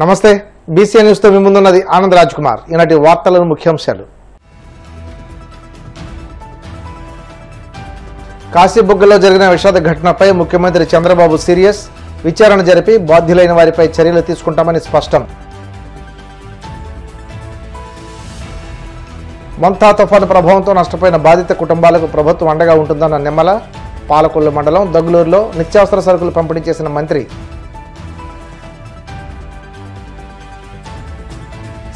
నమస్తే BC news తో మీ ముందున్నది ఆనంద్ రాజ్ కుమార్. ఈనాటి వార్తలను ముఖ్యాంశాలు. కాశీబుగ్గలో జరిగిన విషాద ఘటనపై ముఖ్యమంత్రి చంద్రబాబు సీరియస్. విచారణ జరిపి బాధ్యులైన వారిపై చర్యలు తీసుకుంటామని స్పష్టం. మంతా తుఫాను ప్రభావంతో నష్టపోయిన బాధిత కుటుంబాలకు ప్రభుత్వం అండగా ఉంటుందన్న నిమ్మల. పాలకొల్లు మండలం దగ్గులూరులో నిత్యావసర సరుకులు పంపిణీ చేసిన మంత్రి.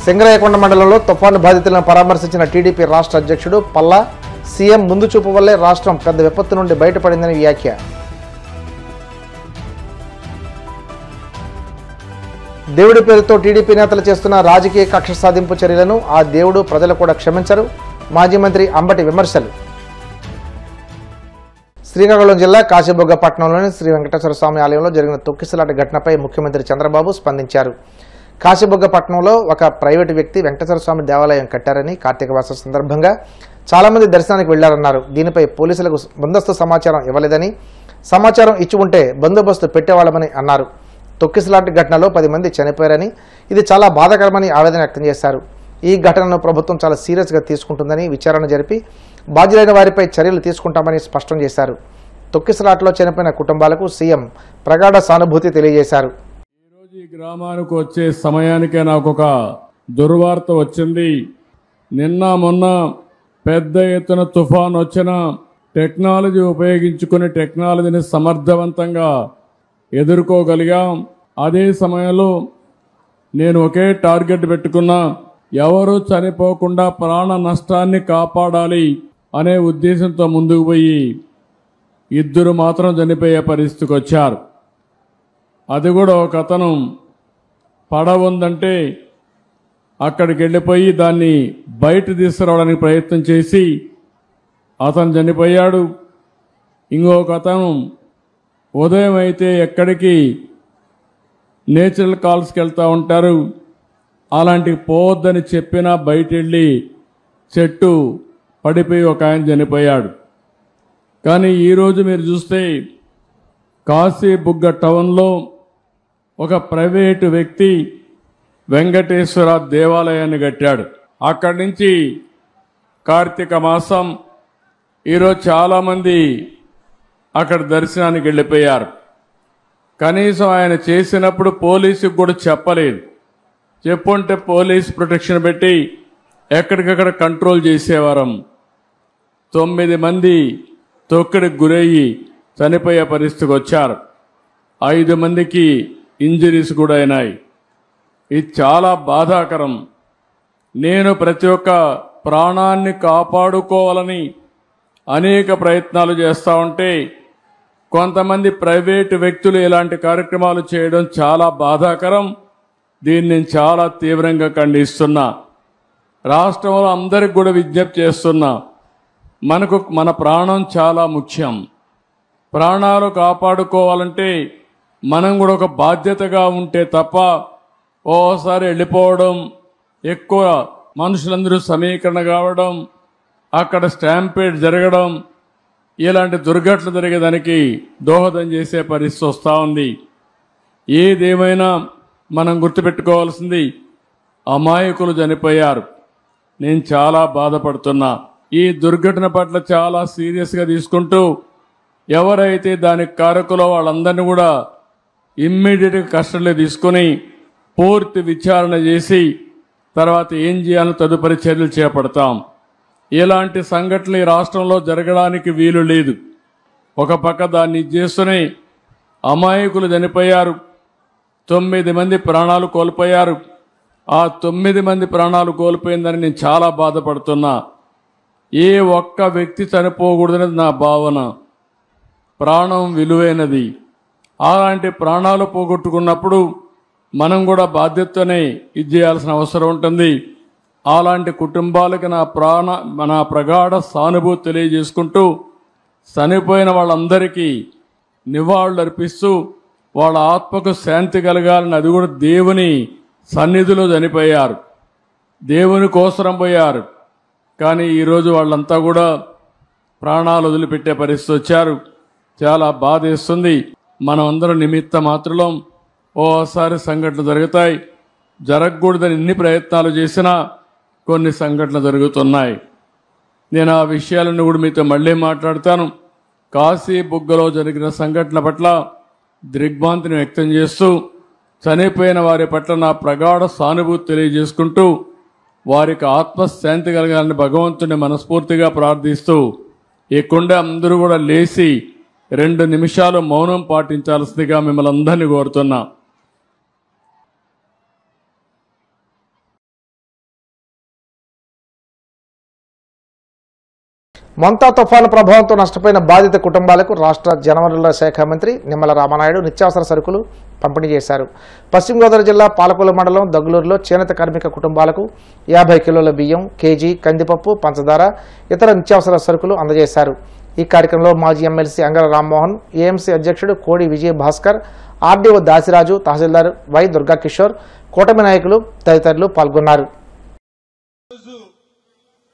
సింగరాయకొండ మండలంలో తుఫాను బాధితులను పరామర్శించిన టీడీపీ రాష్ట్ర అధ్యక్షుడు పల్లా. సీఎం ముందు చూపు వల్లే రాష్ట్రం పెద్ద విపత్తు నుండి బయటపడిందని వ్యాఖ్య. దేవుడి పేరుతో టీడీపీ నేతలు చేస్తున్న రాజకీయ కక్ష సాధింపు చర్యలను ఆ దేవుడు ప్రజలు కూడా క్షమించరు. మాజీ మంత్రి అంబటి విమర్శలు. శ్రీకాకుళం జిల్లా కాశీబుగ్గ పట్టణంలోని శ్రీ వెంకటేశ్వర స్వామి ఆలయంలో జరిగిన తొక్కిసలాట ఘటనపై ముఖ్యమంత్రి చంద్రబాబు స్పందించారు. కాశీబుగ్గ పట్టణంలో ఒక ప్రైవేటు వ్యక్తి వెంకటేశ్వర స్వామి దేవాలయం కట్టారని, కార్తీక మాసం సందర్భంగా చాలా మంది దర్శనానికి వెళ్లారన్నారు. దీనిపై పోలీసులకు ముందస్తు సమాచారం ఇవ్వలేదని, సమాచారం ఇచ్చి ఉంటే బందోబస్తు పెట్టేవాళ్లమని అన్నారు. తొక్కిసలాట ఘటనలో 10 మంది చనిపోయారని, ఇది చాలా బాధాకరమని ఆవేదన వ్యక్తం చేశారు. ఈ ఘటనను ప్రభుత్వం చాలా సీరియస్గా తీసుకుంటుందని, విచారణ జరిపి బాధ్యులైన వారిపై చర్యలు తీసుకుంటామని స్పష్టం చేశారు. తొక్కిసలాటలో చనిపోయిన కుటుంబాలకు సీఎం ప్రగాఢ సానుభూతి తెలియజేశారు. ఈ గ్రామానికి వచ్చే సమయానికే నాకు ఒక దుర్వార్త వచ్చింది. నిన్న మొన్న పెద్ద ఎత్తున తుఫాన్ వచ్చిన టెక్నాలజీ ఉపయోగించుకుని టెక్నాలజీని సమర్థవంతంగా ఎదుర్కోగలిగాం. అదే సమయంలో నేను ఒకే టార్గెట్ పెట్టుకున్నా, ఎవరు చనిపోకుండా ప్రాణ నష్టాన్ని కాపాడాలి అనే ఉద్దేశంతో ముందుకు పోయి 2 మాత్రం చనిపోయే పరిస్థితికి వచ్చారు. అది కూడా ఒక అతను పడవ ఉందంటే అక్కడికి వెళ్ళిపోయి దాన్ని బయట తీసుకురావడానికి ప్రయత్నం చేసి అతను చనిపోయాడు. ఇంకొక అతను ఉదయం అయితే ఎక్కడికి నేచురల్ కాల్స్కి వెళ్తూ ఉంటారు, అలాంటివి పోవద్దని చెప్పినా బయట వెళ్ళి చెట్టు పడిపోయి ఒక ఆయన చనిపోయాడు. కానీ ఈరోజు మీరు చూస్తే కాశీబుగ్గ టౌన్లో ఒక ప్రైవేటు వ్యక్తి వెంకటేశ్వర దేవాలయాన్ని కట్టాడు. అక్కడి నుంచి కార్తీక మాసం ఈరోజు చాలామంది అక్కడ దర్శనానికి వెళ్ళిపోయారు. కనీసం ఆయన చేసినప్పుడు పోలీసుకు కూడా చెప్పలేదు. చెప్పుంటే పోలీస్ ప్రొటెక్షన్ పెట్టి ఎక్కడికక్కడ కంట్రోల్ చేసేవారం. 9 మంది తొక్కిడికి గురయ్యి చనిపోయే పరిస్థితికి వచ్చారు. 5 మందికి ఇంజరీస్ కూడా అయినాయి. ఇది చాలా బాధాకరం. నేను ప్రతి ఒక్క ప్రాణాన్ని కాపాడుకోవాలని అనేక ప్రయత్నాలు చేస్తూ ఉంటే కొంతమంది ప్రైవేటు వ్యక్తులు ఇలాంటి కార్యక్రమాలు చేయడం చాలా బాధాకరం. దీన్ని నేను చాలా తీవ్రంగా ఖండిస్తున్నా. రాష్ట్రంలో అందరికి కూడా విజ్ఞప్తి చేస్తున్నా, మన ప్రాణం చాలా ముఖ్యం. ప్రాణాలు కాపాడుకోవాలంటే మనం కూడా ఒక బాధ్యతగా ఉంటే తప్ప ఓసారి వెళ్ళిపోవడం, ఎక్కువ మనుషులందరూ సమీకరణ కావడం, అక్కడ స్టాంపేడ్ జరగడం, ఇలాంటి దుర్ఘటనలు జరిగేదానికి దోహదం చేసే పరిస్థితి వస్తూ ఉంది. ఏదేమైనా మనం గుర్తుపెట్టుకోవాల్సింది, అమాయకులు చనిపోయారు. నేను చాలా బాధపడుతున్నా. ఈ దుర్ఘటన పట్ల చాలా సీరియస్గా తీసుకుంటూ ఎవరైతే దానికి కారకులో వాళ్ళందరినీ కూడా ఇమ్మీడియట్గా కస్టడీలో తీసుకుని పూర్తి విచారణ చేసి తర్వాత ఏం చేయాలో తదుపరి చర్యలు చేపడతాం. ఇలాంటి సంఘటనలు ఈ రాష్ట్రంలో జరగడానికి వీలు లేదు. ఒక పక్క దాన్ని చేస్తూనే అమాయకులు చనిపోయారు. 9 మంది ప్రాణాలు కోల్పోయారు. ఆ 9 మంది ప్రాణాలు కోల్పోయిందని నేను చాలా బాధపడుతున్నా. ఏ ఒక్క వ్యక్తి చనిపోకూడదనేది నా భావన. ప్రాణం విలువైనది. అలాంటి ప్రాణాలు పోగొట్టుకున్నప్పుడు మనం కూడా బాధ్యతనే ఇది చేయాల్సిన అవసరం ఉంటుంది. అలాంటి కుటుంబాలకి నా ప్రగాఢ సానుభూతి తెలియజేసుకుంటూ చనిపోయిన వాళ్ళందరికీ నివాళులు అర్పిస్తూ వాళ్ళ ఆత్మకు శాంతి కలగాలని, అది కూడా దేవుని సన్నిధిలో చనిపోయారు, దేవుని కోసరం పోయారు. కానీ ఈరోజు వాళ్ళంతా కూడా ప్రాణాలు వదిలిపెట్టే పరిస్థితి వచ్చారు. చాలా బాధేస్తుంది. మనం అందరం నిమిత్త మాత్రం ఓసారి సంఘటనలు జరుగుతాయి. జరగకూడదని ఎన్ని ప్రయత్నాలు చేసినా కొన్ని సంఘటనలు జరుగుతున్నాయి. నేను ఆ విషయాలను కూడా మీతో మళ్ళీ మాట్లాడతాను. కాశీబుగ్గలో జరిగిన సంఘటన పట్ల దిగ్భ్రాంతిని వ్యక్తం చేస్తూ చనిపోయిన వారి పట్ల నా ప్రగాఢ సానుభూతి తెలియజేసుకుంటూ వారికి ఆత్మశాంతి కలగాలని భగవంతుని మనస్ఫూర్తిగా ప్రార్థిస్తూ ఈ కుండ అందరూ కూడా లేచి 2 నిమిషాలు మౌనం పాటించాల్సిందిగా మిమ్మల్ని అందరినీ కోరుతున్నా. మొంతా తుఫాను ప్రభావంతో నష్టపోయిన బాధిత కుటుంబాలకు రాష్ట్ర జనవనరుల శాఖ మంత్రి నిమ్మల రామానాయుడు నిత్యావసర సరుకులు పంపిణీ చేశారు. పశ్చిమ గోదావరి జిల్లా పాలకొల్లు మండలం దగ్గలూరులో చేనేత కార్మిక కుటుంబాలకు 50 కిలోల బియ్యం, కేజీ కందిపప్పు, పంచదార, ఇతర నిత్యావసర సరుకులు అందజేశారు. ఈ కార్యక్రమంలో మాజీ ఎమ్మెల్సీ అంగళ రామ్మోహన్, ఏఎంసీ అధ్యక్షుడు కోడి విజయ భాస్కర్, ఆర్డీఓ దాసిరాజు, తహసీల్దార్ వై దుర్గా కిషోర్, కూటమి నాయకులు తదితరులు పాల్గొన్నారు.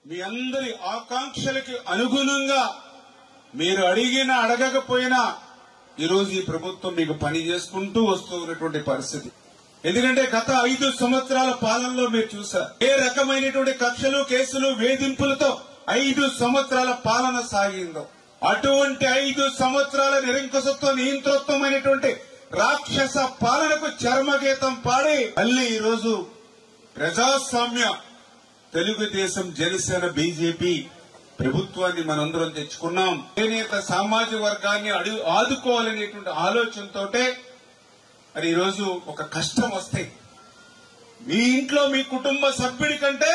మీ అందరి ఆకాంక్షలకి అనుగుణంగా మీరు అడిగినా అడగకపోయినా ఈరోజు ఈ ప్రభుత్వం మీకు పని చేసుకుంటూ వస్తూ ఉన్నటువంటి పరిస్థితి. ఎందుకంటే గత 5 సంవత్సరాల పాలనలో మీరు చూశారు ఏ రకమైనటువంటి కక్షలు, కేసులు, వేధింపులతో 5 సంవత్సరాల పాలన సాగిందో. అటువంటి 5 సంవత్సరాల నిరంకుశత్వం, నియంతృత్వమైనటువంటి రాక్షస పాలనకు చర్మగీతం పాడి మళ్ళీ ఈరోజు ప్రజాస్వామ్య తెలుగుదేశం, జనసేన, బీజేపీ ప్రభుత్వాన్ని మనందరం తెచ్చుకున్నాం. చేనేత సామాజిక వర్గాన్ని ఆదుకోవాలనేటువంటి ఆలోచనతో మరి ఈరోజు ఒక కష్టం వస్తే మీ ఇంట్లో మీ కుటుంబ సభ్యుడి కంటే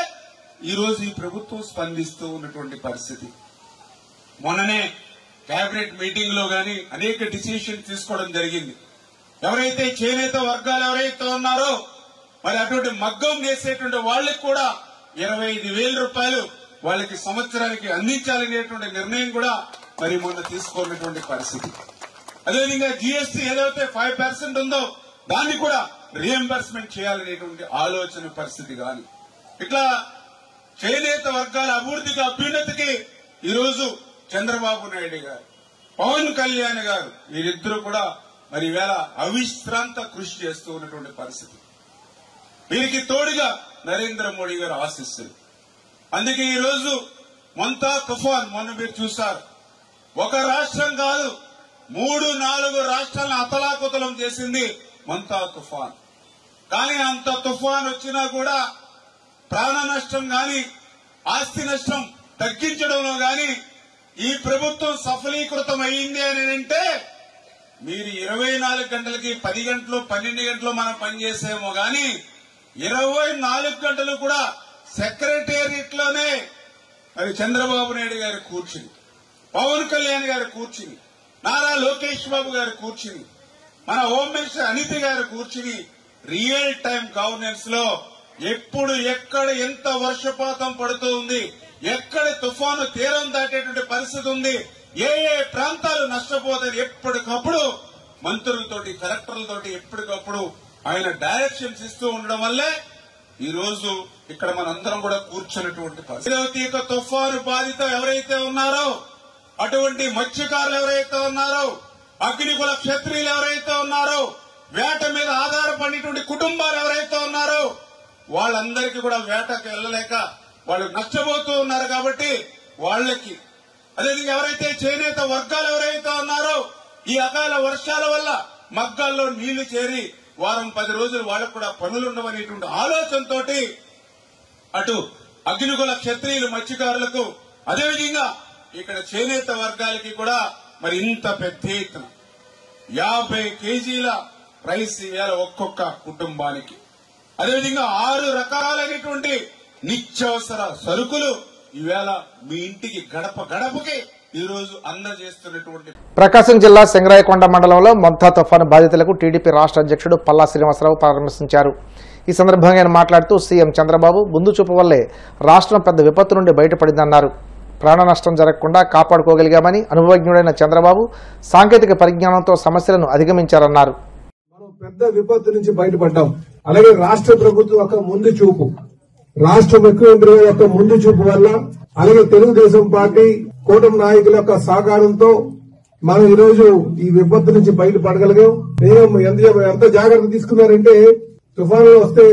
ఈరోజు ఈ ప్రభుత్వం స్పందిస్తూ ఉన్నటువంటి పరిస్థితి. మొన్ననే కేబినెట్ మీటింగ్ లో గాని అనేక డిసిషన్ తీసుకోవడం జరిగింది. ఎవరైతే చేనేత వర్గాలు ఎవరైతే ఉన్నారో మరి అటువంటి మగ్గం వేసేటువంటి వాళ్ళకి కూడా 25,000 రూపాయలు వాళ్ళకి సంవత్సరానికి అందించాలనేటువంటి నిర్ణయం కూడా మరి మొన్న తీసుకున్నటువంటి పరిస్థితి. అదేవిధంగా జీఎస్టీ ఏదైతే 5% ఉందో దాన్ని కూడా రీఎంబర్స్మెంట్ చేయాలనేటువంటి ఆలోచన పరిస్థితి కానీ ఇట్లా చేనేత వర్గాల అభివృద్ధికి, అభ్యున్నతికి ఈరోజు చంద్రబాబు నాయుడు గారు, పవన్ కళ్యాణ్ గారు వీరిద్దరూ కూడా మరి ఈవేళ అవిశ్రాంత కృషి చేస్తూ ఉన్నటువంటి పరిస్థితి. వీరికి తోడుగా నరేంద్ర మోడీ గారు ఆశిస్తారు. అందుకే ఈరోజు మొంతా తుఫాన్ మొన్న మీరు చూశారు. ఒక రాష్ట్రం కాదు 3-4 రాష్ట్రాలను అతలాకుతలం చేసింది మొంతా తుఫాన్. కానీ అంత తుఫాన్ వచ్చినా కూడా ప్రాణ నష్టం గాని, ఆస్తి నష్టం తగ్గించడంలో గాని ఈ ప్రభుత్వం సఫలీకృతం అయింది అని అంటే మీరు 24 గంటలకి 10 గంటలు 12 గంటలు మనం పనిచేసేమో గాని 24 గంటలు కూడా సెక్రటేరియట్ లోనే మరి చంద్రబాబు నాయుడు గారు కూర్చుని, పవన్ కళ్యాణ్ గారు కూర్చుని, నారా లోకేష్ బాబు గారు కూర్చుని, మన హోమ్ మినిస్టర్ అనిత గారు కూర్చుని రియల్ టైం గవర్నెన్స్ లో ఎప్పుడు ఎక్కడ ఎంత వర్షపాతం పడుతూ ఉంది, ఎక్కడ తుఫాను తీరం దాటేటువంటి పరిస్థితి ఉంది, ఏ ఏ ప్రాంతాలు నష్టపోతాయి ఎప్పటికప్పుడు మంత్రులతోటి, కలెక్టర్లతోటి ఎప్పటికప్పుడు ఆయన డైరెక్షన్స్ ఇస్తూ ఉండడం వల్లే ఈ రోజు ఇక్కడ మనందరం కూడా కూర్చున్నటువంటి పరిస్థితి. తుఫాను బాధిత ఎవరైతే ఉన్నారో అటువంటి మత్స్యకారులు ఎవరైతే ఉన్నారో, అగ్నికుల క్షత్రియులు ఎవరైతే ఉన్నారో, వేట మీద ఆధారపడినటువంటి కుటుంబాలు ఎవరైతే ఉన్నారో వాళ్ళందరికీ కూడా వేటకు వెళ్లలేక వాళ్ళు నష్టపోతూ ఉన్నారు. కాబట్టి వాళ్ళకి, అదేవిధంగా ఎవరైతే చేనేత వర్గాలు ఎవరైతే ఉన్నారో ఈ అకాల వర్షాల వల్ల మగ్గాల్లో నీళ్లు చేరి వారం 10 రోజులు వాళ్ళకు కూడా పనులుండవనేటువంటి ఆలోచనతో అటు అగ్నికుల క్షత్రియులు, మత్స్యకారులకు, అదేవిధంగా ఇక్కడ చేనేత వర్గాలకి కూడా మరి ఇంత పెద్ద ఎత్తున 50 కేజీల రైస్ ఇవాళ ఒక్కొక్క కుటుంబానికి, అదేవిధంగా 6 రకాలైనటువంటి నిత్యావసర సరుకులు ఈవేళ మీ ఇంటికి గడప గడపకి ఈరోజు అందజేస్తున్నటువంటి. ప్రకాశం జిల్లా సింగరాయకొండ మండలంలో మొంతా తుఫాను బాధితులకు టీడీపీ రాష్ట్ర అధ్యక్షుడు పల్లా శ్రీనివాసరావు పరామర్శించారు. ఈ సందర్భంగా ఆయన మాట్లాడుతూ సీఎం చంద్రబాబు ముందు చూపు వల్లే రాష్ట్రం పెద్ద విపత్తు నుండి బయటపడిందన్నారు. ప్రాణ నష్టం జరగకుండా కాపాడుకోగలిగామని అనుభవజ్ఞుడైన చంద్రబాబు సాంకేతిక పరిజ్ఞానంతో సమస్యలను అధిగమించారన్నారు. మనం పెద్ద విపత్తు నుంచి బయటపడ్డాం. అలాగే రాష్ట్ర ప్రభుత్వం యొక్క ముందు చూపు, రాష్ట్ర ముఖ్యమంత్రి యొక్క ముందు చూపు వల్ల, అలాగే తెలుగుదేశం పార్టీ కూటమి నాయకుల యొక్క సహకారంతో మనం ఈ రోజు ఈ విపత్తు నుంచి బయటపడగలిగాం. ఎంత జాగ్రత్త తీసుకున్నారంటే తుఫానులు వస్తే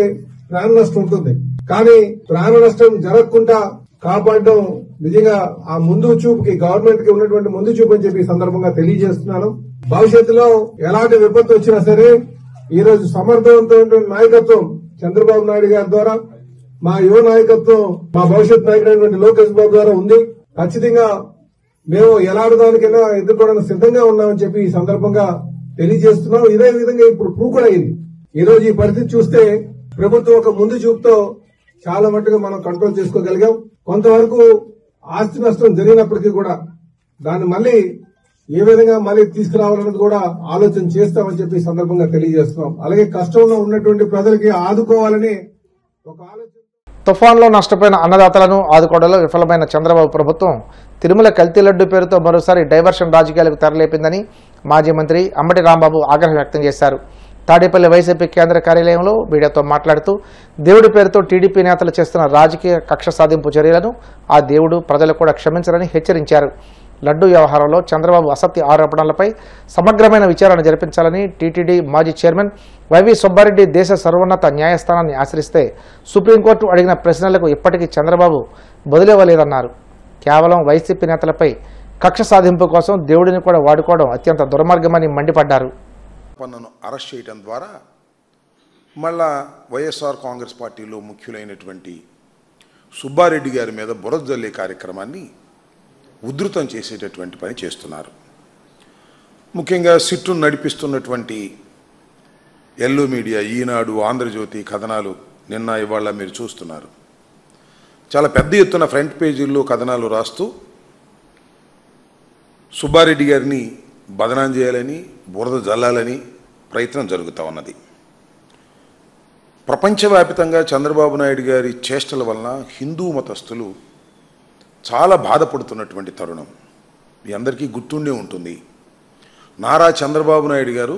ప్రాణ నష్టం ఉంటుంది. కానీ ప్రాణ నష్టం జరగకుండా కాపాడడం నిజంగా ఆ ముందు చూపుకి గవర్నమెంట్ కి ఉన్నటువంటి ముందు చూపు అని చెప్పి సందర్భంగా తెలియజేస్తున్నాను. భవిష్యత్తులో ఎలాంటి విపత్తు వచ్చినా సరే ఈ రోజు సమర్థవంతమైన నాయకత్వం చంద్రబాబు నాయుడు గారి ద్వారా, మా యువ నాయకత్వం, మా భవిష్యత్ నాయకుడైనటువంటి లోకేష్ బాబు ద్వారా ఉంది. ఖచ్చితంగా మేము ఎలాంటి దానికైనా ఎదుర్కోవడానికి సిద్ధంగా ఉన్నామని చెప్పి ఈ సందర్భంగా తెలియజేస్తున్నాం. ఇదే విధంగా ఇప్పుడు ప్రూవ్ కూడా అయింది. ఈ రోజు ఈ పరిస్థితి చూస్తే ప్రభుత్వం ఒక ముందు చూపుతో చాలా మట్టుగా మనం కంట్రోల్ చేసుకోగలిగాం. కొంతవరకు ఆస్తి నష్టం జరిగినప్పటికీ కూడా దాన్ని మళ్ళీ ఏ విధంగా మళ్ళీ తీసుకురావాలన్నది కూడా ఆలోచన చేస్తామని చెప్పి ఈ సందర్భంగా తెలియజేస్తున్నాం. అలాగే కష్టంలో ఉన్నటువంటి ప్రజలకి ఆదుకోవాలని ఒక ఆలోచన. తుఫాన్లో నష్టపోయిన అన్నదాతలను ఆదుకోవడంలో విఫలమైన చంద్రబాబు ప్రభుత్వం తిరుమల కల్తీ లడ్డు పేరుతో మరోసారి డైవర్షన్ రాజకీయాలకు తెరలేపిందని మాజీ మంత్రి అంబటి రాంబాబు ఆగ్రహం వ్యక్తం చేశారు. తాడేపల్లి వైసీపీ కేంద్ర కార్యాలయంలో మీడియాతో మాట్లాడుతూ దేవుడి పేరుతో టీడీపీ నేతలు చేస్తున్న రాజకీయ కక్ష సాధింపు చర్యలను ఆ దేవుడు ప్రజలు కూడా క్షమించరని హెచ్చరించారు. లడ్డు వ్యవహారంలో చంద్రబాబు అసత్య ఆరోపణలపై సమగ్రమైన విచారణ జరిపించాలని టీటీడీ మాజీ చైర్మన్ వైవి సుబ్బారెడ్డి దేశ సర్వోన్నత న్యాయస్థానాన్ని ఆశ్రయిస్తే సుప్రీంకోర్టు అడిగిన ప్రశ్నలకు ఇప్పటికీ చంద్రబాబు బదులివ్వలేదన్నారు. కేవలం వైసీపీ నేతలపై కక్ష సాధింపు కోసం దేవుడిని కూడా వాడుకోవడం అత్యంత దుర్మార్గమని మండిపడ్డారు. పన్నును అరెస్ట్ చేయడం ద్వారా మళ్ళా వైఎస్ఆర్ కాంగ్రెస్ పార్టీలో ముఖ్యులైనటువంటి సుబ్బారెడ్డి గారి మీద బురద జల్లే కార్యక్రమాన్ని ఉధృతం చేసేటటువంటి పని చేస్తున్నారు. ముఖ్యంగా సిట్టును నడిపిస్తున్నటువంటి ఎల్లో మీడియా, ఈనాడు, ఆంధ్రజ్యోతి కథనాలు నిన్న ఇవాళ మీరు చూస్తున్నారు. చాలా పెద్ద ఎత్తున ఫ్రంట్ పేజీల్లో కథనాలు రాస్తూ సుబ్బారెడ్డి గారిని బదనాం చేయాలని, బురద జల్లాలని ప్రయత్నం జరుగుతూ ఉన్నది. ప్రపంచవ్యాప్తంగా చంద్రబాబు నాయుడు గారి చేష్టల వలన హిందూ మతస్థులు చాలా బాధపడుతున్నటువంటి తరుణం మీ అందరికీ గుర్తుండే ఉంటుంది. నారా చంద్రబాబు నాయుడు గారు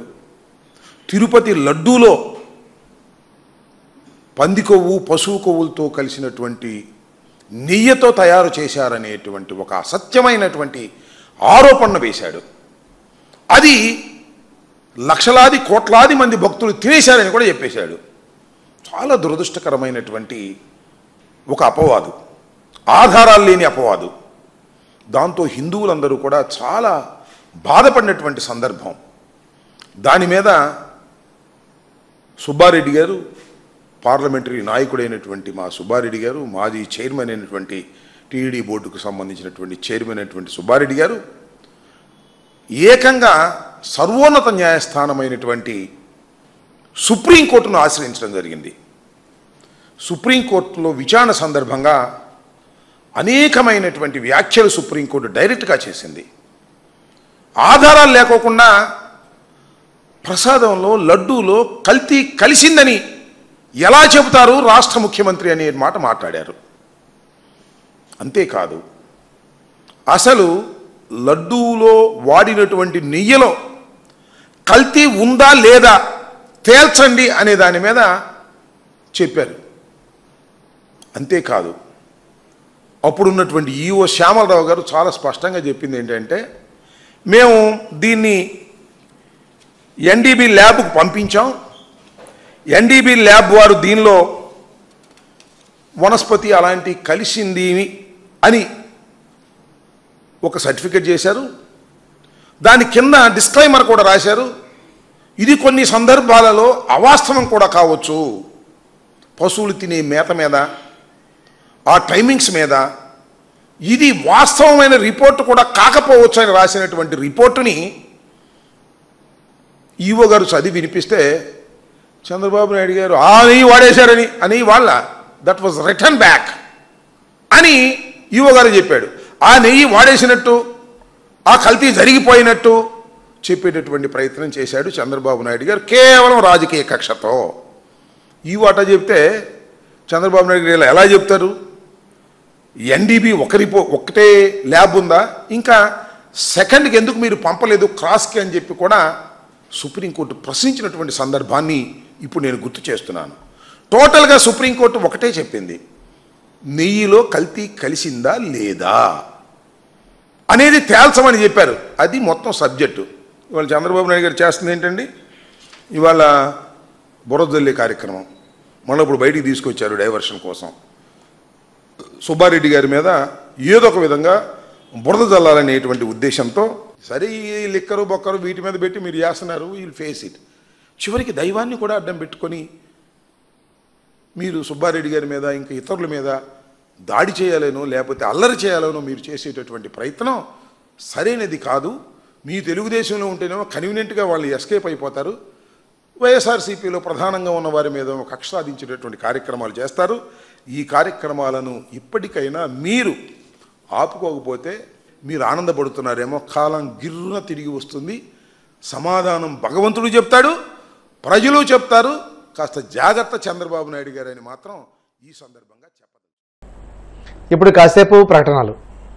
తిరుపతి లడ్డూలో పంది కొవ్వు, పశువు కొవ్వులతో కలిసినటువంటి నెయ్యితో తయారు చేశారనేటువంటి ఒక అసత్యమైనటువంటి ఆరోపణ వేశాడు. అది లక్షలాది కోట్లాది మంది భక్తులు తినేశారని కూడా చెప్పేశాడు. చాలా దురదృష్టకరమైనటువంటి ఒక అపవాదు, ఆధారాలు లేని అపవాదు. దాంతో హిందువులందరూ కూడా చాలా బాధపడినటువంటి సందర్భం. దాని మీద సుబ్బారెడ్డి గారు, పార్లమెంటరీ నాయకుడైనటువంటి మా సుబ్బారెడ్డి గారు, మాజీ చైర్మన్ అయినటువంటి టీడీ బోర్డుకు సంబంధించినటువంటి చైర్మన్ అయినటువంటి సుబ్బారెడ్డి గారు ఏకంగా సర్వోన్నత న్యాయస్థానమైనటువంటి సుప్రీంకోర్టును ఆశ్రయించడం జరిగింది. సుప్రీంకోర్టులో విచారణ సందర్భంగా అనేకమైనటువంటి వ్యాఖ్యలు సుప్రీంకోర్టు డైరెక్ట్గా చేసింది. ఆధారాలు లేకోకుండా ప్రసాదంలో, లడ్డూలో కల్తీ కలిసిందని ఎలా చెబుతారు రాష్ట్ర ముఖ్యమంత్రి అనే మాట మాట్లాడారు. అంతేకాదు, అసలు లడ్డూలో వాడినటువంటి నెయ్యిలో కల్తీ ఉందా లేదా తేల్చండి అనే దాని మీద చెప్పారు. అంతేకాదు, అప్పుడున్నటువంటి ఈఓ శ్యామలరావు గారు చాలా స్పష్టంగా చెప్పింది ఏంటంటే, మేము దీన్ని ఎన్డీబీ ల్యాబ్కు పంపించాం, ఎన్డీబీ ల్యాబ్ వారు దీనిలో వనస్పతి అలాంటి కలిసింది అని ఒక సర్టిఫికెట్ చేశారు. దాని కింద డిస్క్లైమర్ కూడా రాశారు. ఇది కొన్ని సందర్భాలలో అవాస్తవం కూడా కావచ్చు, పశువులు తినే మేత మీద, ఆ టైమింగ్స్ మీద ఇది వాస్తవమైన రిపోర్టు కూడా కాకపోవచ్చు అని రాసినటువంటి రిపోర్టుని ఈవో గారు చదివి వినిపిస్తే చంద్రబాబు నాయుడు గారు నెయ్యి వాడేశారని అని వాళ్ళ దట్ వాజ్ రిటర్న్ బ్యాక్ అని ఈవో గారు చెప్పాడు. ఆ నెయ్యి వాడేసినట్టు, ఆ కల్తీ జరిగిపోయినట్టు చెప్పేటటువంటి ప్రయత్నం చేశాడు చంద్రబాబు నాయుడు గారు కేవలం రాజకీయ కక్షతో. ఈ వాట చెప్తే చంద్రబాబు నాయుడు గారు ఎలా చెప్తారు? ఎన్డీబీ ఒకటే ల్యాబ్ ఉందా, ఇంకా సెకండ్కి ఎందుకు మీరు పంపలేదు క్రాస్కి అని చెప్పి కూడా సుప్రీంకోర్టు ప్రశ్నించినటువంటి సందర్భాన్ని ఇప్పుడు నేను గుర్తు చేస్తున్నాను. టోటల్గా సుప్రీంకోర్టు ఒకటే చెప్పింది, నెయ్యిలో కల్తీ కలిసిందా లేదా అనేది తేల్చమని చెప్పారు. అది మొత్తం సబ్జెక్టు. ఇవాళ చంద్రబాబు నాయుడు గారు చేస్తుంది ఏంటండి, ఇవాళ బురదల్లి కార్యక్రమం మళ్ళీ ఇప్పుడు బయటికి తీసుకొచ్చారు డైవర్షన్ కోసం. సుబ్బారెడ్డి గారి మీద ఏదో ఒక విధంగా బురద జల్లాలనేటువంటి ఉద్దేశంతో సరే ఈ లిక్కరు బొక్కరు వీటి మీద పెట్టి మీరు చేస్తున్నారు, విల్ ఫేస్ ఇట్. చివరికి దైవాన్ని కూడా అడ్డం పెట్టుకొని మీరు సుబ్బారెడ్డి గారి మీద ఇంకా ఇతరుల మీద దాడి చేయాలనో లేకపోతే అల్లరి చేయాలనో మీరు చేసేటటువంటి ప్రయత్నం సరైనది కాదు. మీ తెలుగుదేశంలో ఉంటేనేమో కన్వీనియంట్గా వాళ్ళు ఎస్కేప్ అయిపోతారు, వైఎస్ఆర్సీపీలో ప్రధానంగా ఉన్న వారి మీద కక్ష సాధించేటటువంటి కార్యక్రమాలు చేస్తారు. ఈ కార్యక్రమాలను ఇప్పటికైనా మీరు ఆపుకోకపోతే మీరు ఆనందపడుతున్నారేమో, కాలం గిర్రున తిరిగి వస్తుంది. సమాధానం భగవంతుడు చెప్తాడు, ప్రజలు చెప్తారు. కాస్త జాగ్రత్త చంద్రబాబు నాయుడు గారని మాత్రం ఈ సందర్భంగా చెప్పదు. ఇప్పుడు కాసేపు ప్రకటనలు.